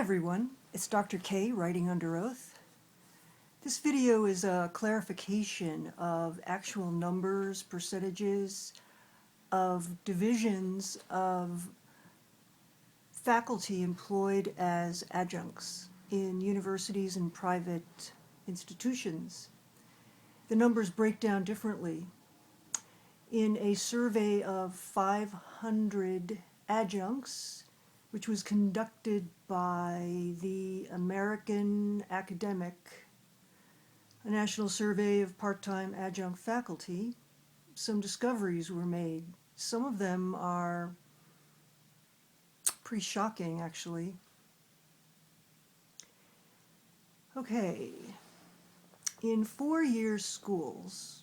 everyone, it's Dr. K writing under oath. This video is a clarification of actual numbers, percentages of divisions of faculty employed as adjuncts in universities and private institutions. The numbers break down differently. In a survey of 500 adjuncts, which was conducted by the American Academic, a national survey of part-time adjunct faculty, some discoveries were made. Some of them are pretty shocking, actually. Okay, in four-year schools,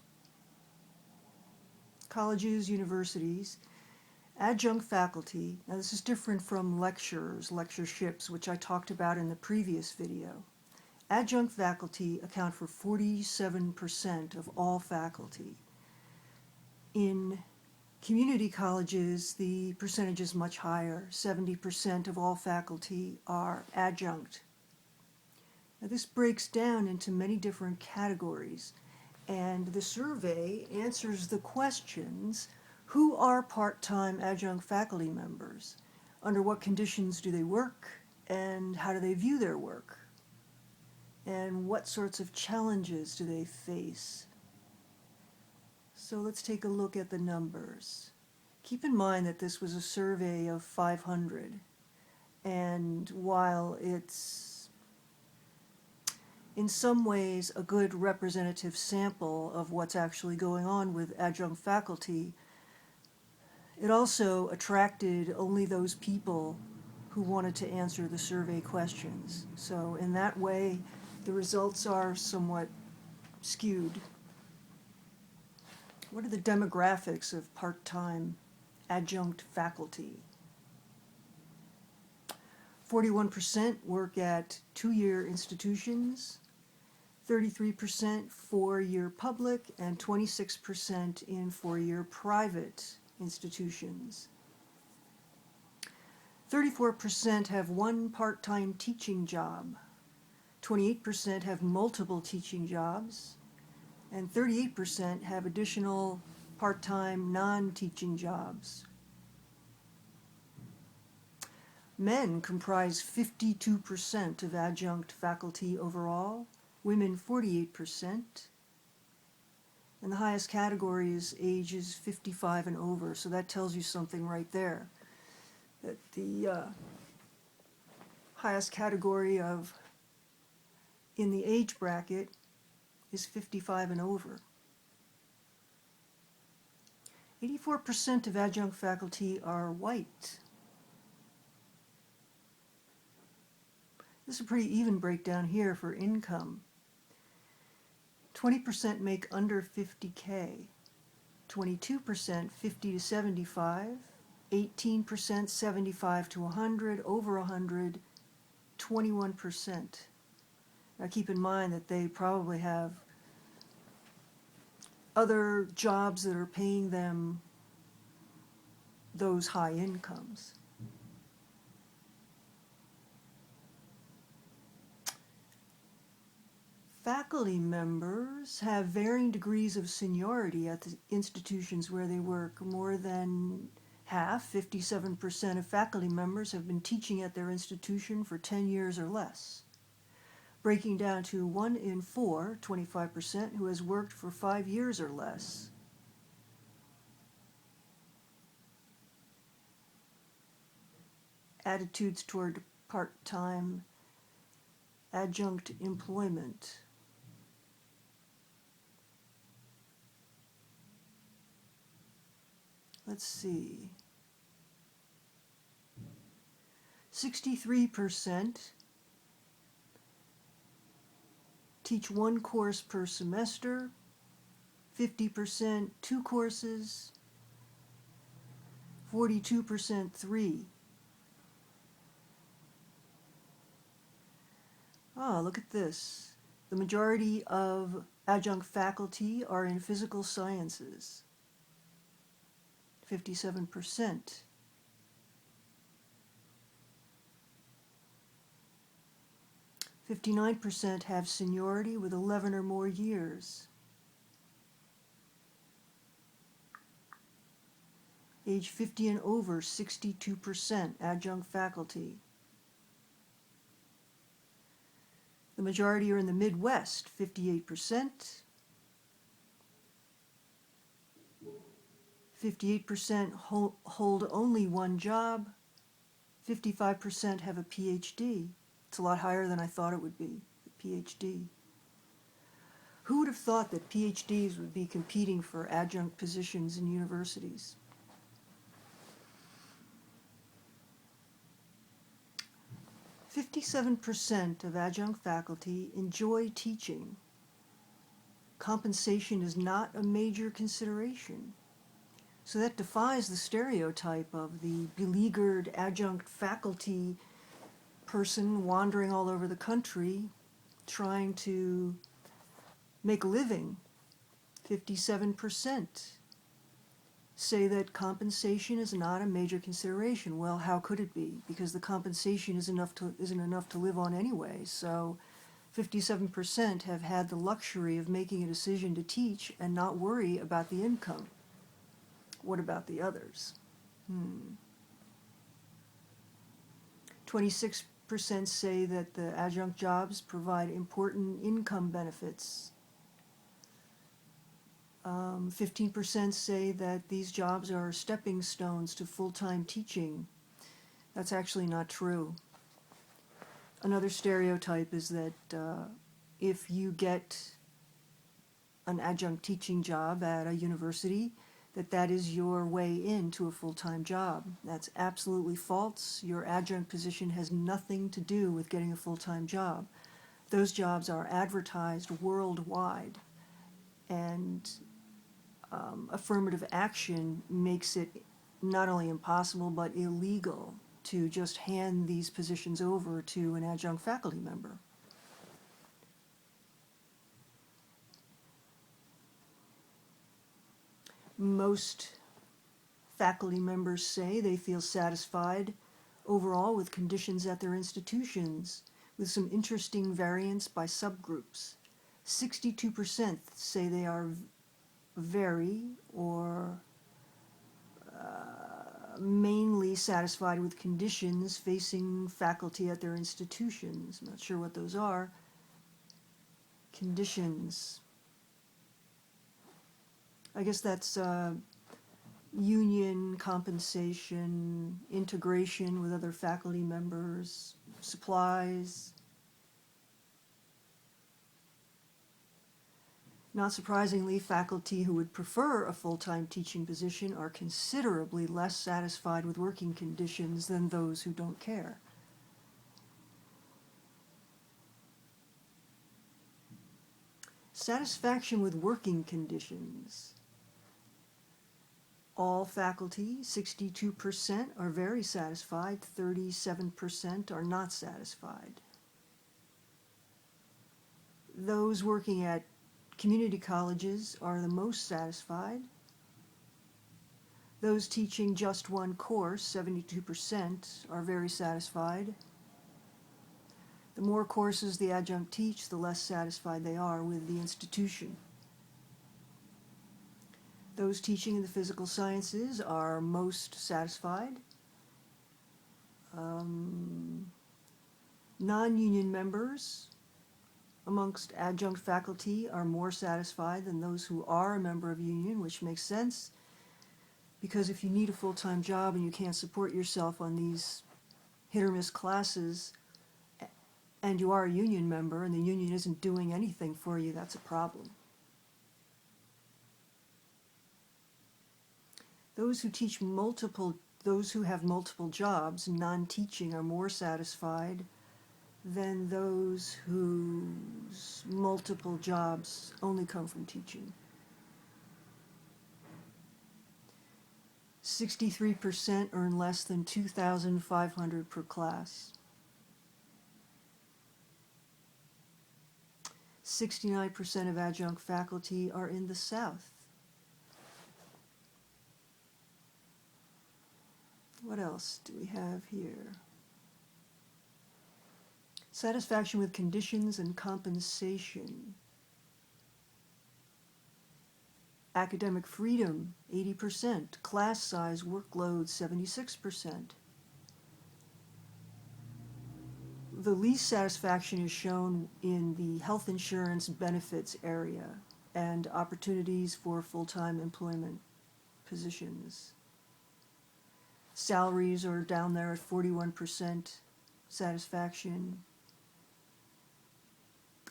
colleges, universities, adjunct faculty, now this is different from lecturers, lectureships, which I talked about in the previous video. Adjunct faculty account for 47% of all faculty. In community colleges, the percentage is much higher. 70% of all faculty are adjunct. Now this breaks down into many different categories, and the survey answers the questions: who are part-time adjunct faculty members? Under what conditions do they work? And how do they view their work? And what sorts of challenges do they face? So let's take a look at the numbers. Keep in mind that this was a survey of 500, and while it's in some ways a good representative sample of what's actually going on with adjunct faculty, it also attracted only those people who wanted to answer the survey questions. So in that way, the results are somewhat skewed. What are the demographics of part-time adjunct faculty? 41% work at two-year institutions, 33% four-year public, and 26% in four-year private institutions. 34% have one part-time teaching job, 28% have multiple teaching jobs, and 38% have additional part-time non-teaching jobs. Men comprise 52% of adjunct faculty overall, women 48%, and the highest category is ages 55 and over, so that tells you something right there, that the highest category in the age bracket is 55 and over. 84% of adjunct faculty are white. This is a pretty even breakdown here for income. 20% make under 50K, 22% 50 to 75, 18% 75 to 100, over 100, 21%. Now keep in mind that they probably have other jobs that are paying them those high incomes. Faculty members have varying degrees of seniority at the institutions where they work. More than half, 57% of faculty members have been teaching at their institution for 10 years or less, breaking down to 1 in 4, 25%, who has worked for 5 years or less. Attitudes toward part-time adjunct employment. Let's see. 63% teach one course per semester, 50% 2 courses, 42% 3. Look at this. The majority of adjunct faculty are in physical sciences, 57%. 59% have seniority with 11 or more years. Age 50 and over, 62% adjunct faculty. The majority are in the Midwest, 58%. 58% hold only one job. 55% have a PhD. It's a lot higher than I thought it would be, a PhD. Who would have thought that PhDs would be competing for adjunct positions in universities? 57% of adjunct faculty enjoy teaching. Compensation is not a major consideration. So that defies the stereotype of the beleaguered adjunct faculty person wandering all over the country trying to make a living. 57% say that compensation is not a major consideration. Well, how could it be? Because the compensation isn't enough to live on anyway. So 57% have had the luxury of making a decision to teach and not worry about the income. What about the others? 26% say that the adjunct jobs provide important income benefits. 15% say that these jobs are stepping stones to full-time teaching. That's actually not true. Another stereotype is that if you get an adjunct teaching job at a university, that is your way into a full-time job. That's absolutely false. Your adjunct position has nothing to do with getting a full-time job. Those jobs are advertised worldwide, and affirmative action makes it not only impossible but illegal to just hand these positions over to an adjunct faculty member. Most faculty members say they feel satisfied overall with conditions at their institutions, with some interesting variance by subgroups. 62% say they are very or mainly satisfied with conditions facing faculty at their institutions. I'm not sure what those are. Conditions. I guess that's union compensation, integration with other faculty members, supplies. Not surprisingly, faculty who would prefer a full-time teaching position are considerably less satisfied with working conditions than those who don't care. Satisfaction with working conditions. All faculty, 62%, are very satisfied, 37% are not satisfied. Those working at community colleges are the most satisfied. Those teaching just one course, 72%, are very satisfied. The more courses the adjunct teach, the less satisfied they are with the institution. Those teaching in the physical sciences are most satisfied. Non-union members amongst adjunct faculty are more satisfied than those who are a member of a union, which makes sense, because if you need a full-time job and you can't support yourself on these hit-or-miss classes, and you are a union member and the union isn't doing anything for you, that's a problem. Those who have multiple jobs, non-teaching, are more satisfied than those whose multiple jobs only come from teaching. 63% earn less than $2,500 per class. 69% of adjunct faculty are in the South. What else do we have here? Satisfaction with conditions and compensation. Academic freedom, 80%. Class size, workload, 76%. The least satisfaction is shown in the health insurance benefits area and opportunities for full-time employment positions. Salaries are down there at 41% satisfaction.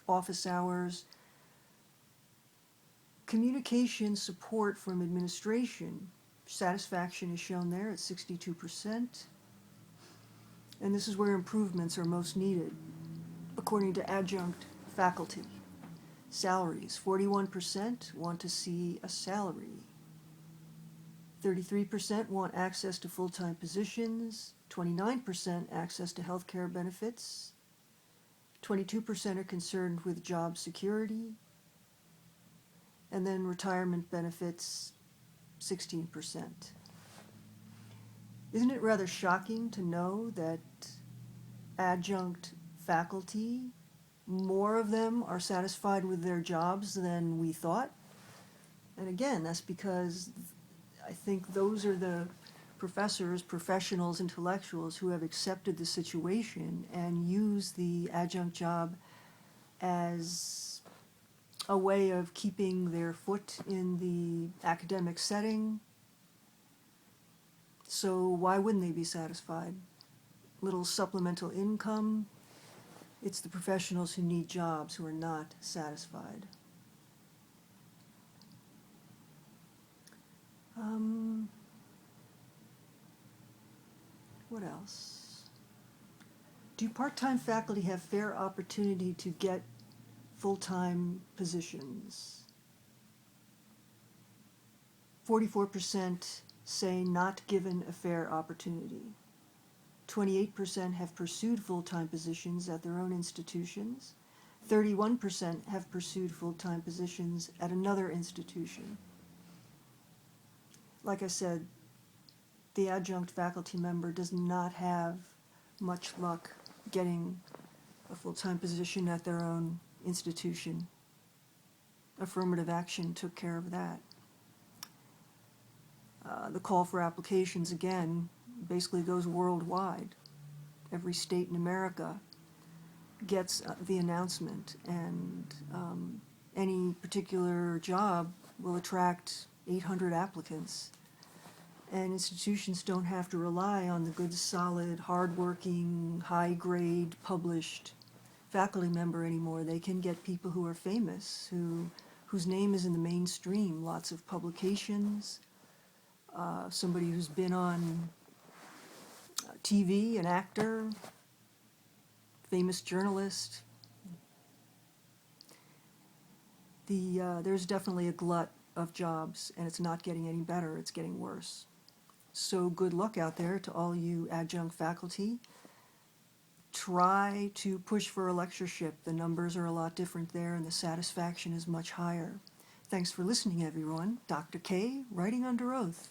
Office hours. Communication support from administration. Satisfaction is shown there at 62%. And this is where improvements are most needed, according to adjunct faculty. Salaries, 41% want to see a salary. 33% want access to full-time positions. 29% access to health care benefits. 22% are concerned with job security. And then retirement benefits, 16%. Isn't it rather shocking to know that adjunct faculty, more of them are satisfied with their jobs than we thought? And again, that's because I think those are the professors, professionals, intellectuals who have accepted the situation and use the adjunct job as a way of keeping their foot in the academic setting. So why wouldn't they be satisfied? Little supplemental income. It's the professionals who need jobs who are not satisfied. What else? Do part-time faculty have fair opportunity to get full-time positions? 44% say not given a fair opportunity. 28% have pursued full-time positions at their own institutions. 31% have pursued full-time positions at another institution. Like I said, the adjunct faculty member does not have much luck getting a full-time position at their own institution. Affirmative action took care of that. The call for applications, again, basically goes worldwide. Every state in America gets the announcement, and any particular job will attract 800 applicants. And institutions don't have to rely on the good, solid, hardworking, high-grade, published faculty member anymore. They can get people who are famous, whose name is in the mainstream, lots of publications, somebody who's been on TV, an actor, famous journalist. There's definitely a glut of jobs, and it's not getting any better, it's getting worse. So good luck out there to all you adjunct faculty. Try to push for a lectureship. The numbers are a lot different there, and the satisfaction is much higher. Thanks for listening, everyone. Dr. K, writing under oath.